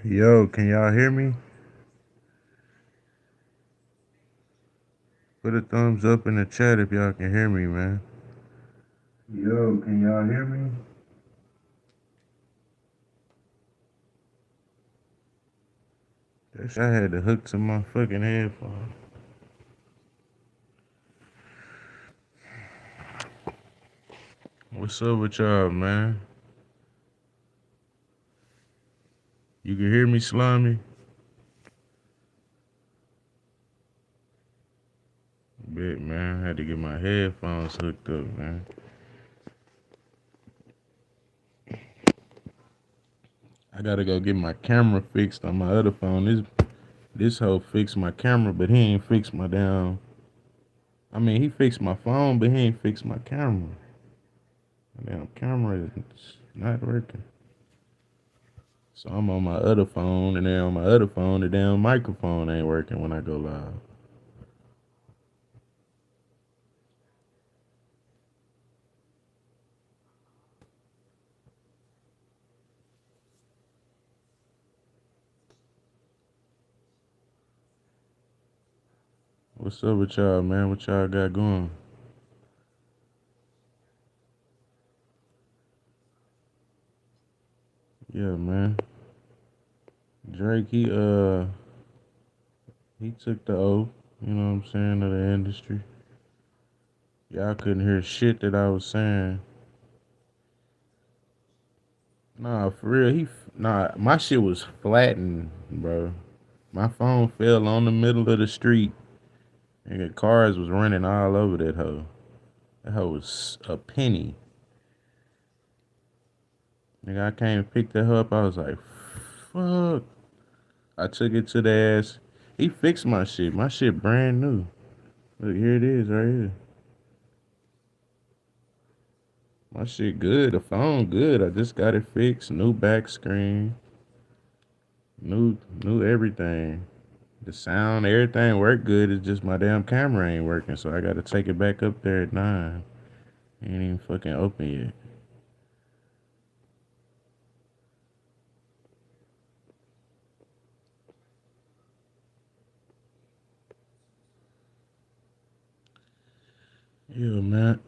Yo, can y'all hear me? Put a thumbs up in the chat if y'all can hear me, man. Yo, can y'all hear me? That shit, I had to hook to my fucking headphones. What's up with y'all, man? You can hear me, Slimy? Bet, man. I had to get my headphones hooked up, man. I gotta go get my camera fixed on my other phone. This hoe fixed my camera, but he ain't fixed my damn. I mean, he fixed my phone, but he ain't fixed my camera. My damn camera is not working. So I'm on my other phone, and then on my other phone, the damn microphone ain't working when I go live. What's up with y'all, man? What y'all got going? Yeah, man. Drake, he took the oath, you know what I'm saying, of the industry. Y'all couldn't hear shit that I was saying. Nah, for real, nah, my shit was flattened, bro. My phone fell on the middle of the street, and the cars was running all over that hoe. That hoe was a penny. Nigga, I came and picked that hoe up. I was like, fuck. I took it to the ass. He fixed my shit. My shit brand new. Look, here it is right here. My shit good. The phone good. I just got it fixed. New back screen. New everything. The sound, everything worked good. It's just my damn camera ain't working. So I gotta take it back up there at 9. Ain't even fucking open yet. Yeah, man.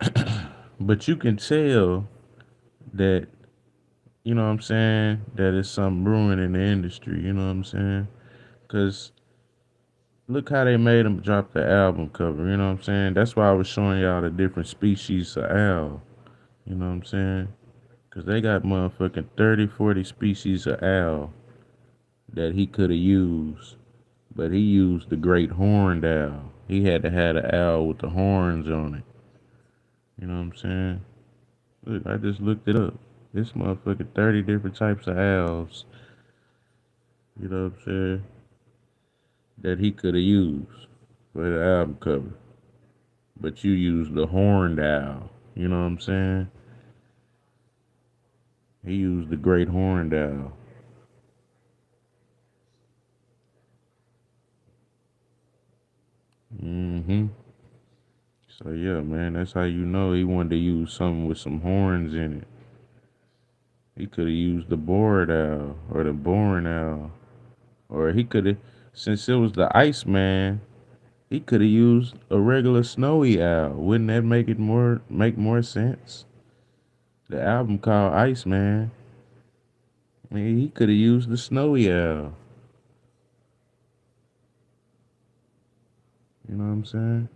But you can tell that, you know what I'm saying, that it's something brewing in the industry, you know what I'm saying? Because look how they made him drop the album cover, you know what I'm saying? That's why I was showing y'all the different species of owl, you know what I'm saying? Because they got motherfucking 30, 40 species of owl that he could have used, but he used the great horned owl. He had to have the owl with the horns on it, you know what I'm saying? Look, I just looked it up. This motherfucking 30 different types of owls, you know what I'm saying, that he could have used for the album cover. But you used the horned owl, you know what I'm saying? He used the great horned owl. Mm-hmm. So yeah, man, that's how you know he wanted to use something with some horns in it. He could have used the bored owl or the boring owl. Or he could have, since it was the Iceman, he could have used a regular snowy owl. Wouldn't that make more sense? The album called Iceman. I mean, he could have used the snowy owl. You know what I'm saying?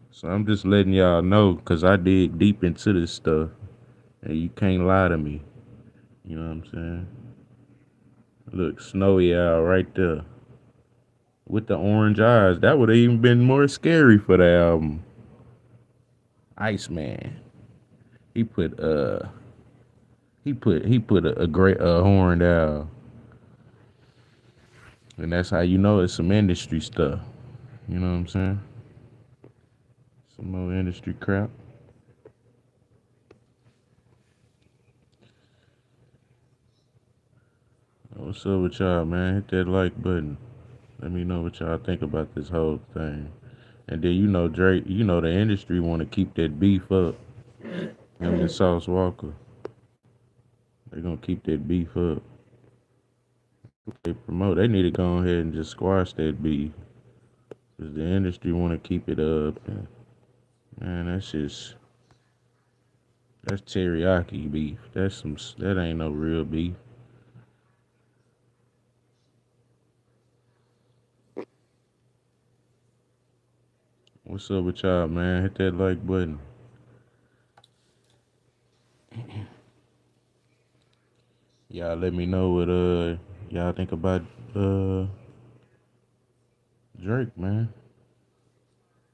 So I'm just letting y'all know, cause I dig deep into this stuff, and you can't lie to me. You know what I'm saying? Look, snowy owl right there with the orange eyes. That would have even been more scary for the album. Iceman. He put he put a great horned owl, and that's how you know it's some industry stuff. You know what I'm saying? Some more industry crap. What's up with y'all, man? Hit that like button. Let me know what y'all think about this whole thing. And then you know Drake, you know the industry want to keep that beef up. Him and Sauce Walker, they gonna keep that beef up. They promote. They need to go ahead and just squash that beef. Cause the industry want to keep it up. And, man, that's teriyaki beef. That ain't no real beef. What's up with y'all, man? Hit that like button. Y'all let me know what y'all think about uh Drake, man.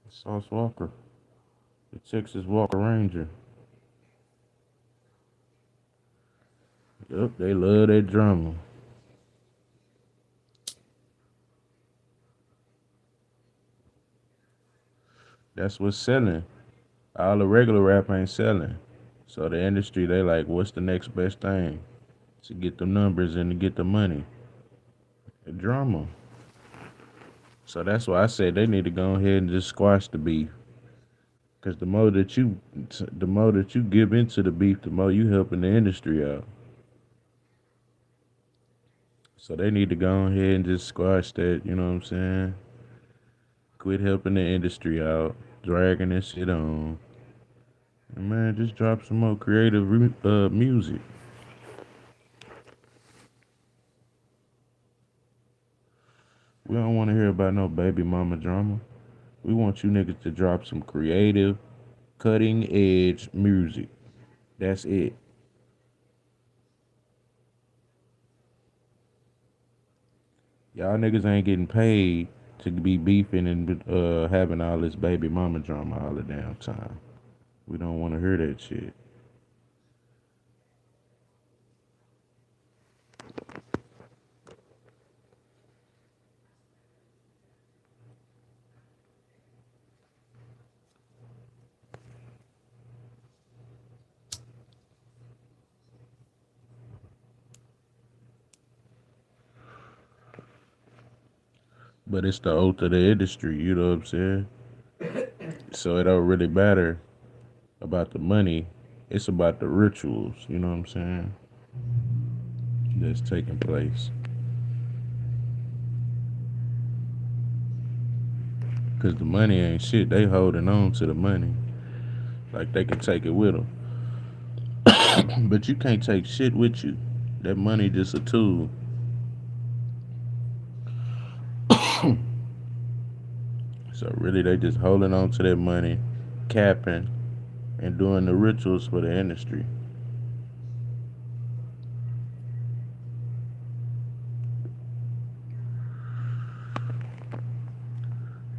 Sauce Walker, the Texas Walker Ranger. Yup, they love that drama. That's what's selling. All the regular rap ain't selling. So the industry, they like, what's the next best thing to get the numbers and to get the money? The drama. So that's why I said they need to go ahead and just squash the beef. Cause the more that you give into the beef, the more you helping the industry out. So they need to go ahead and just squash that. You know what I'm saying? Quit helping the industry out, dragging this shit on. And man, just drop some more creative music. We don't want to hear about no baby mama drama. We want you niggas to drop some creative, cutting edge music. That's it. Y'all niggas ain't getting paid to be beefing and having all this baby mama drama all the damn time. We don't want to hear that shit. But it's the oath of the industry, you know what I'm saying? So it don't really matter about the money. It's about the rituals, you know what I'm saying? That's taking place. Cause the money ain't shit. They holding on to the money like they can take it with them. But you can't take shit with you. That money just a tool. So really, they just holding on to that money, capping, and doing the rituals for the industry.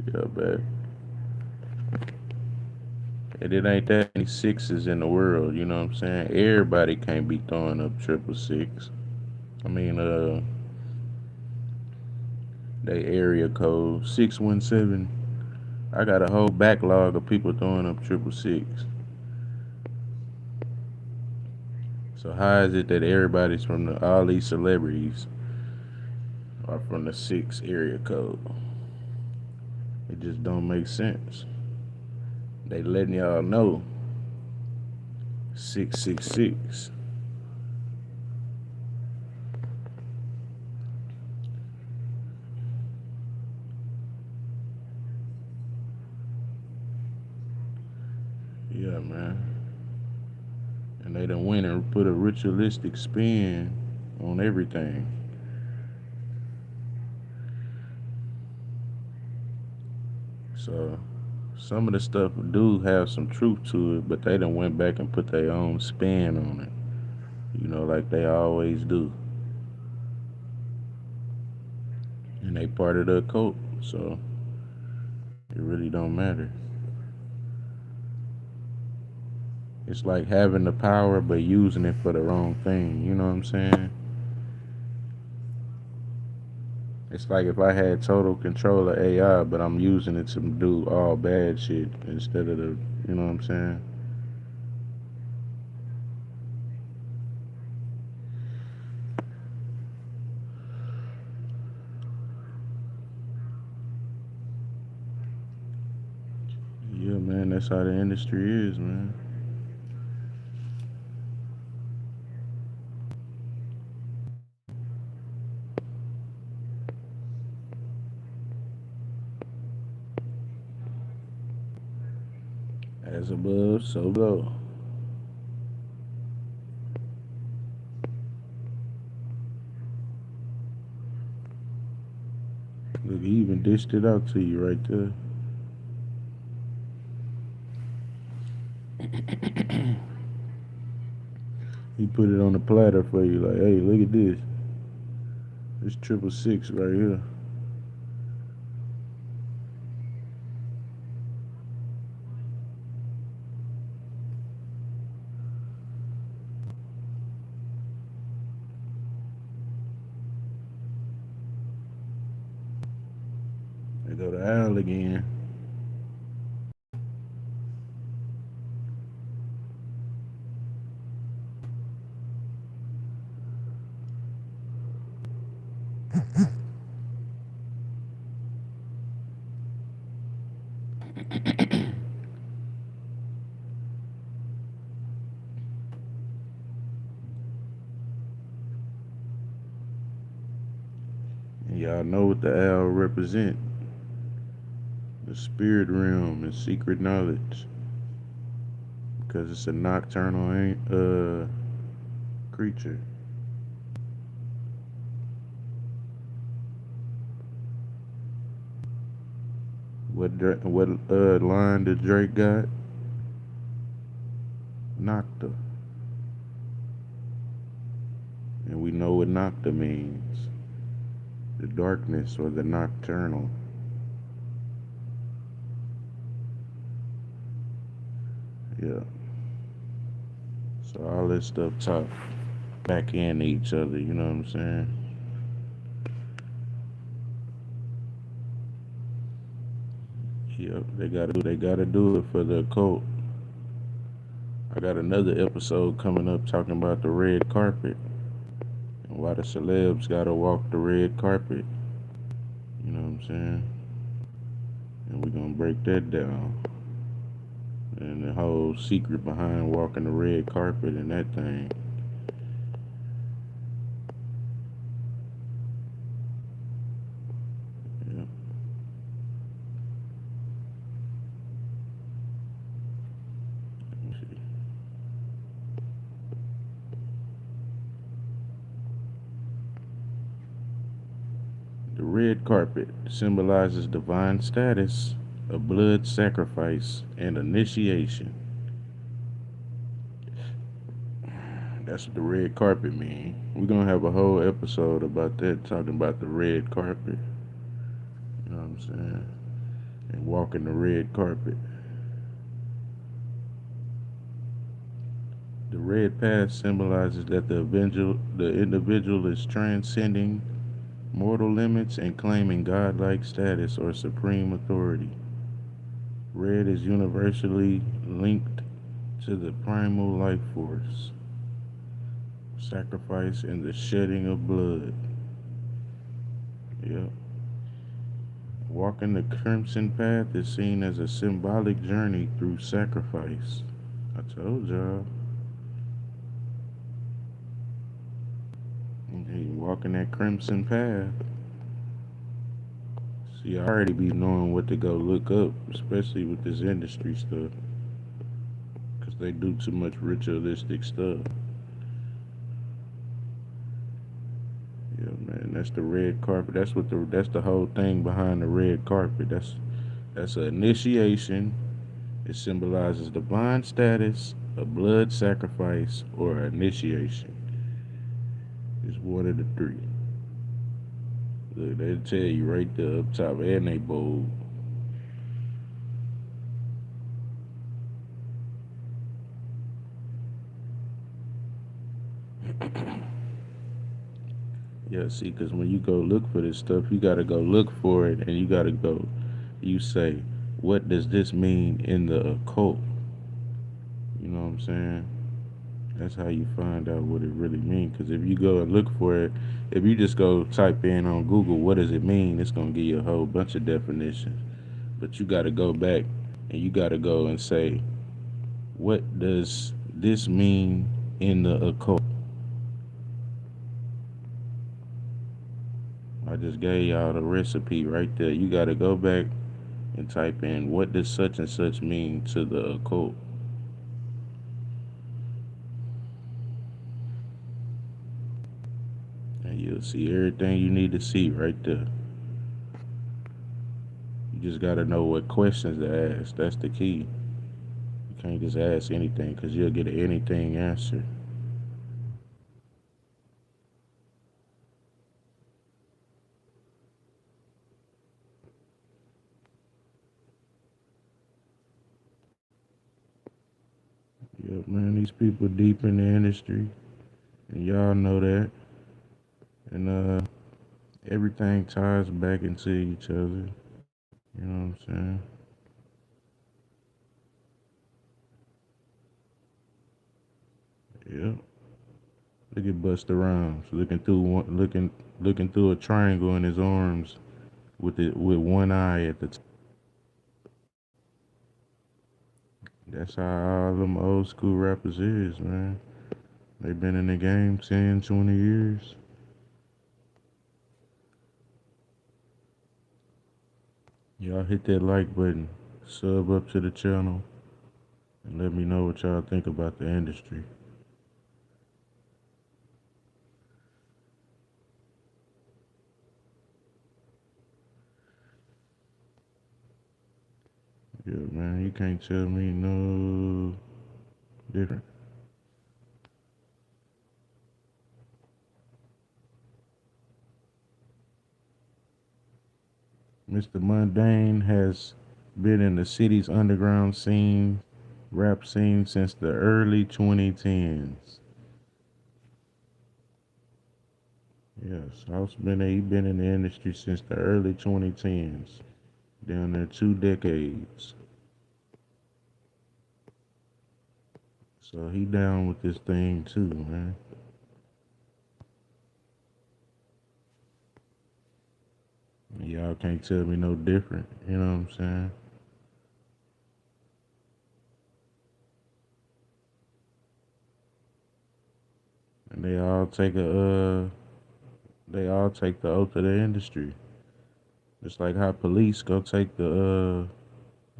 Yeah, man. And it ain't that many sixes in the world. You know what I'm saying? Everybody can't be throwing up triple six. I mean, they area code 617. I got a whole backlog of people throwing up triple six. So how is it that everybody's from all these celebrities are from the six area code? It just don't make sense. They letting y'all know 666. Yeah, man. And they done went and put a ritualistic spin on everything. So some of the stuff do have some truth to it, but they done went back and put their own spin on it. You know, like they always do. And they part of the cult. So it really don't matter. It's like having the power but using it for the wrong thing. You know what I'm saying? It's like if I had total control of AI, but I'm using it to do all bad shit instead of the, you know what I'm saying? Yeah, man, that's how the industry is, man. As above, so below. Look, he even dished it out to you right there. He put it on the platter for you, like, hey, look at this. This triple six right here. They go to Al again. And y'all know what the Al represent. The spirit realm and secret knowledge. Because it's a nocturnal creature. What line did Drake got? Nocta. And we know what Nocta means. The darkness or the nocturnal. Yeah. So all this stuff talk back into each other, you know what I'm saying? Yep, they gotta do it for the occult. I got another episode coming up talking about the red carpet and why the celebs gotta walk the red carpet. You know what I'm saying? And we're gonna break that down. And the whole secret behind walking the red carpet and that thing. Yeah. Let me see. The red carpet symbolizes divine status, a blood sacrifice, and initiation. That's what the red carpet mean. We're gonna have a whole episode about that, talking about the red carpet. You know what I'm saying? And walking the red carpet. The red path symbolizes that the individual is transcending mortal limits and claiming godlike status or supreme authority. Red is universally linked to the primal life force, sacrifice, and the shedding of blood. Yep. Walking the crimson path is seen as a symbolic journey through sacrifice. I told y'all. Walking that crimson path. See, I already be knowing what to go look up, especially with this industry stuff, because they do too much ritualistic stuff. Yeah, man, that's the red carpet. That's the whole thing behind the red carpet. That's an initiation. It symbolizes divine status, a blood sacrifice, or initiation. It's one of the three. Look, they tell you right there up top, and they bold. Yeah, see, because when you go look for this stuff, you got to go look for it, and you got to go, you say, what does this mean in the occult? You know what I'm saying? That's how you find out what it really means. Because if you go and look for it, if you just go type in on Google, what does it mean? It's going to give you a whole bunch of definitions. But you got to go back and you got to go and say, what does this mean in the occult? I just gave y'all the recipe right there. You got to go back and type in what does such and such mean to the occult, and you'll see everything you need to see right there. You just gotta know what questions to ask. That's the key. You can't just ask anything because you'll get an anything answer. Yep, man, these people deep in the industry, and y'all know that. And everything ties back into each other. You know what I'm saying? Yep. Look at Busta Rhymes looking through a triangle in his arms with one eye at the top. That's how all them old school rappers is, man. They been in the game 10, 20 years. Y'all hit that like button, sub up to the channel, and let me know what y'all think about the industry. Yeah, man, you can't tell me no different. Mr. Mundane has been in the city's underground rap scene since the early 2010s. Yes, he been in the industry since the early 2010s. Down there 2 decades. So he down with this thing too, man. Y'all can't tell me no different. You know what I'm saying? And they all take the oath of the industry. Just like how police go take the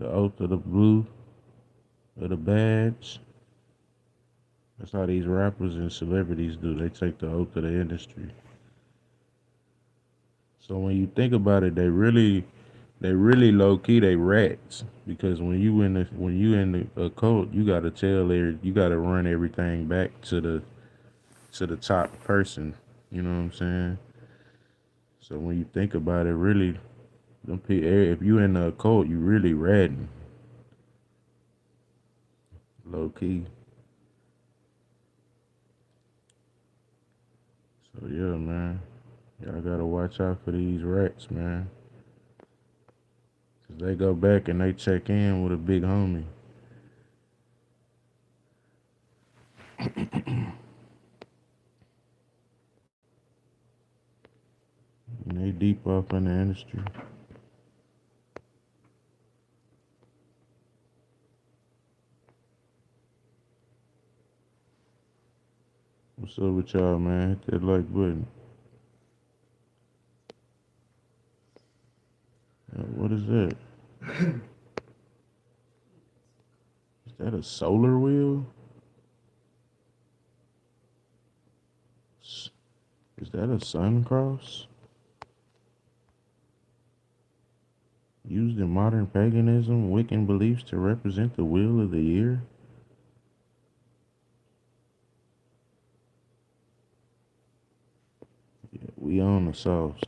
oath of the blue of the badge. That's how these rappers and celebrities do. They take the oath of the industry. So when you think about it, they really low key they rats because when you in the cult, you gotta run everything back to the top person. You know what I'm saying? So when you think about it, really, if you in the cult, you really ratting low key. So yeah, man, y'all gotta watch out for these rats, man. 'Cause they go back and they check in with a big homie. And they deep up in the industry. What's up with y'all, man? Hit that like button. What is that? Is that a solar wheel? Is that a sun cross? Used in modern paganism, Wiccan beliefs to represent the wheel of the year? Yeah, we on the sauce.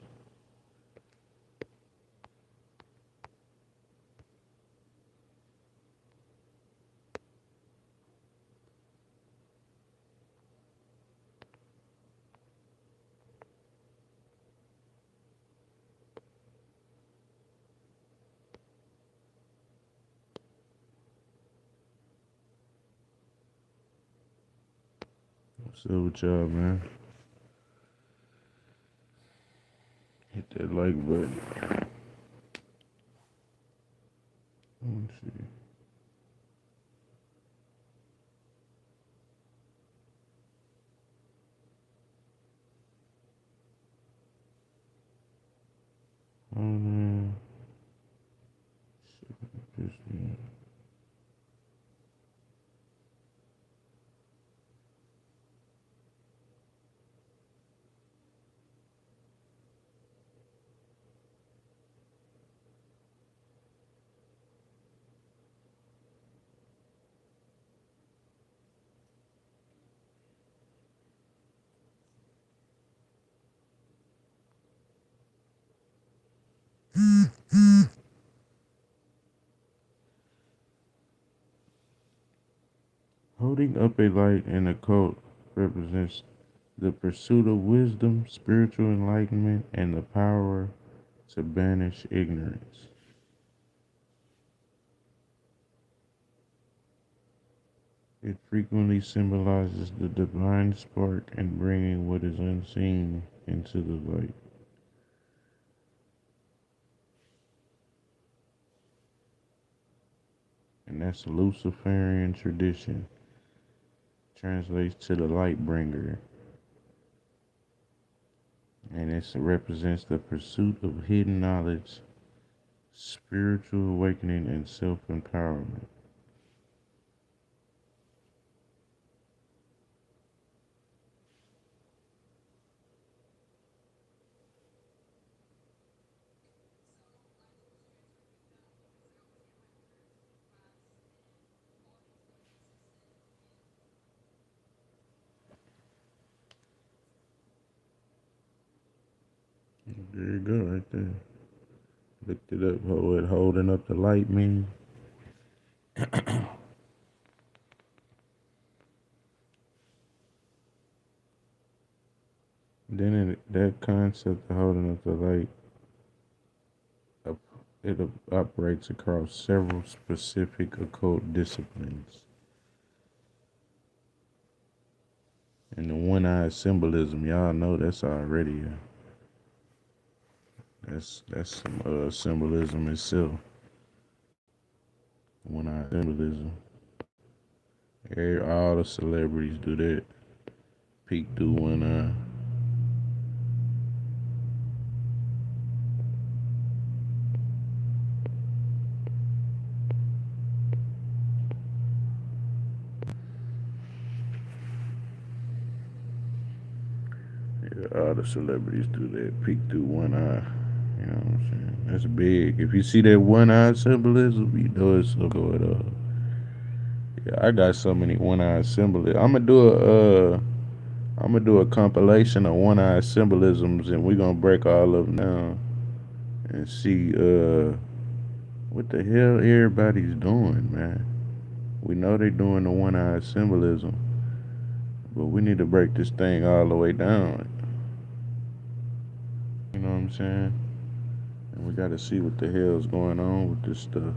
What's up with y'all, man? Hit that like button. Let me see. Oh, man. Holding up a light in a cult represents the pursuit of wisdom, spiritual enlightenment, and the power to banish ignorance. It frequently symbolizes the divine spark and bringing what is unseen into the light. And that's a Luciferian tradition. Translates to the light bringer. And it represents the pursuit of hidden knowledge, spiritual awakening, and self empowerment. There you go, right there. Looked it up. What holding up the light mean? Then that concept of holding up the light, it operates across several specific occult disciplines. And the one-eyed symbolism, y'all know that's already that's some symbolism itself. One-eyed symbolism. All the celebrities do that. Peek through one eye. Yeah, all the celebrities do that. Peek through one eye. You know what I'm saying? That's big. If you see that one-eyed symbolism, you know it's going on. Yeah, I got so many one-eyed symbolism. I'm gonna do a compilation of one-eyed symbolisms, and we're gonna break all of them down and see what the hell everybody's doing, man. We know they're doing the one-eyed symbolism, but we need to break this thing all the way down. You know what I'm saying? And we got to see what the hell's going on with this stuff.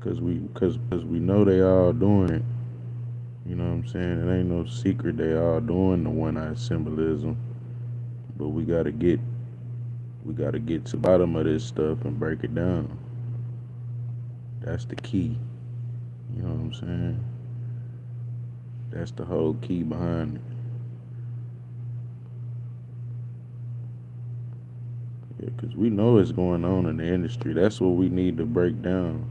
Cause we know they all doing it. You know what I'm saying? It ain't no secret they all doing the one-eyed symbolism. But we gotta get to the bottom of this stuff and break it down. That's the key. You know what I'm saying? That's the whole key behind it. Yeah, because we know it's going on in the industry. That's what we need to break down.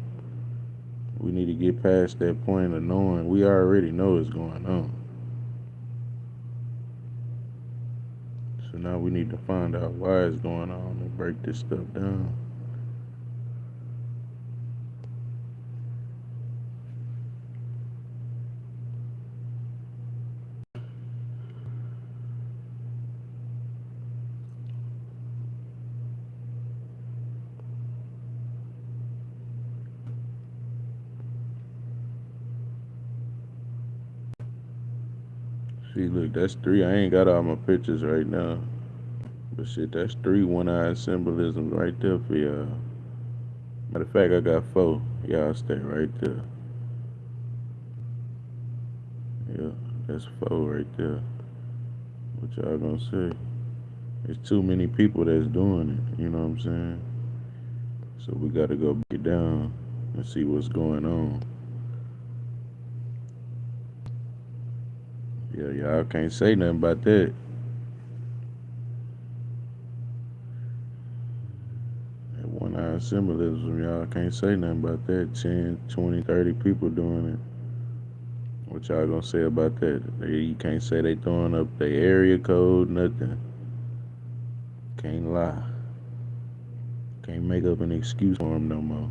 We need to get past that point of knowing we already know it's going on. So now we need to find out why it's going on and break this stuff down. See, look, that's three. I ain't got all my pictures right now. But shit, that's three one-eyed symbolisms right there for y'all. Matter of fact, I got four. Y'all stay right there. Yeah, that's four right there. What y'all gonna say? There's too many people that's doing it. You know what I'm saying? So we gotta go break it down and see what's going on. Yeah, y'all can't say nothing about that. That one-eyed symbolism, y'all can't say nothing about that. 10, 20, 30 people doing it. What y'all gonna say about that? You can't say they throwing up their area code, nothing. Can't lie. Can't make up an excuse for them no more.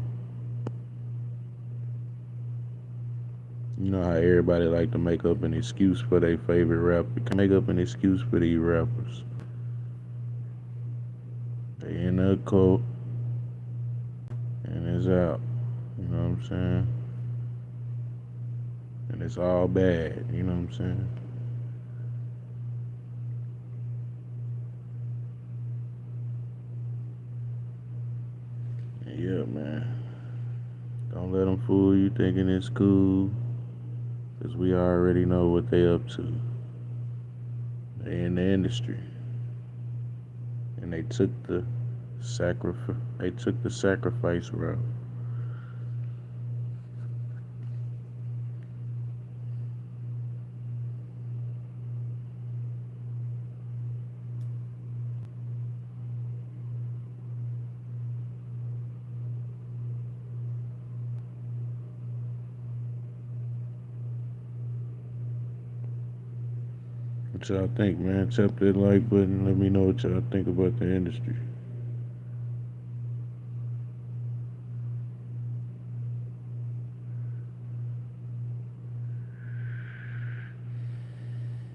You know how everybody like to make up an excuse for their favorite rapper. You can make up an excuse for these rappers. They in the cult and it's out. You know what I'm saying? And it's all bad. You know what I'm saying? Yeah, man. Don't let them fool you thinking it's cool, cause we already know what they up to. They in the industry, and they took the sacrifice. They took the sacrifice route. What y'all think, man? Tap that like button. Let me know what y'all think about the industry.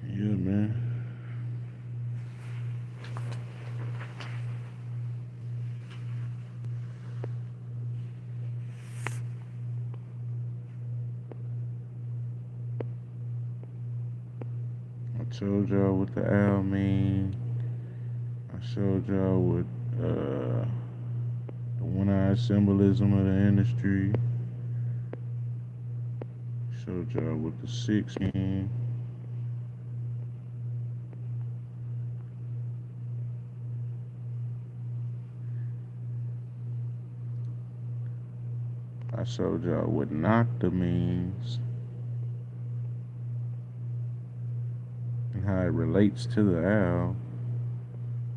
Yeah, man. I told y'all what the owl mean. I showed y'all what the one-eyed symbolism of the industry. Showed y'all what the six mean. I showed y'all what nocta means and how it relates to the owl.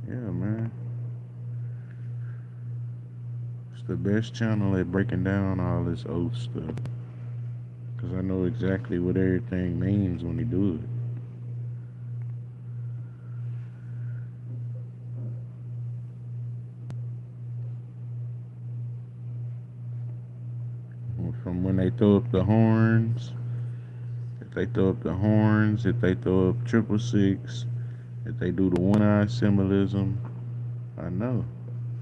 Yeah, man. It's the best channel at breaking down all this old stuff. Because I know exactly what everything means when they do it. From when they throw up the horns, if they throw up the horns, if they throw up 666, if they do the one eye symbolism, I know.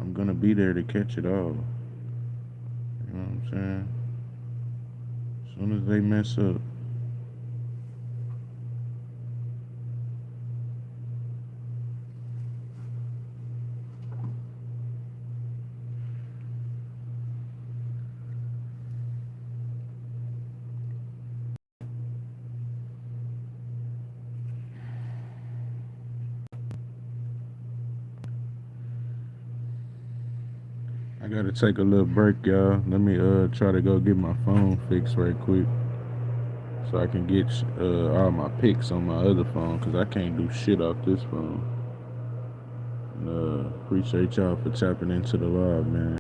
I'm gonna be there to catch it all. You know what I'm saying? As soon as they mess up, I gotta take a little break, y'all. Let me try to go get my phone fixed right quick so I can get all my pics on my other phone because I can't do shit off this phone. And, appreciate y'all for tapping into the live, man.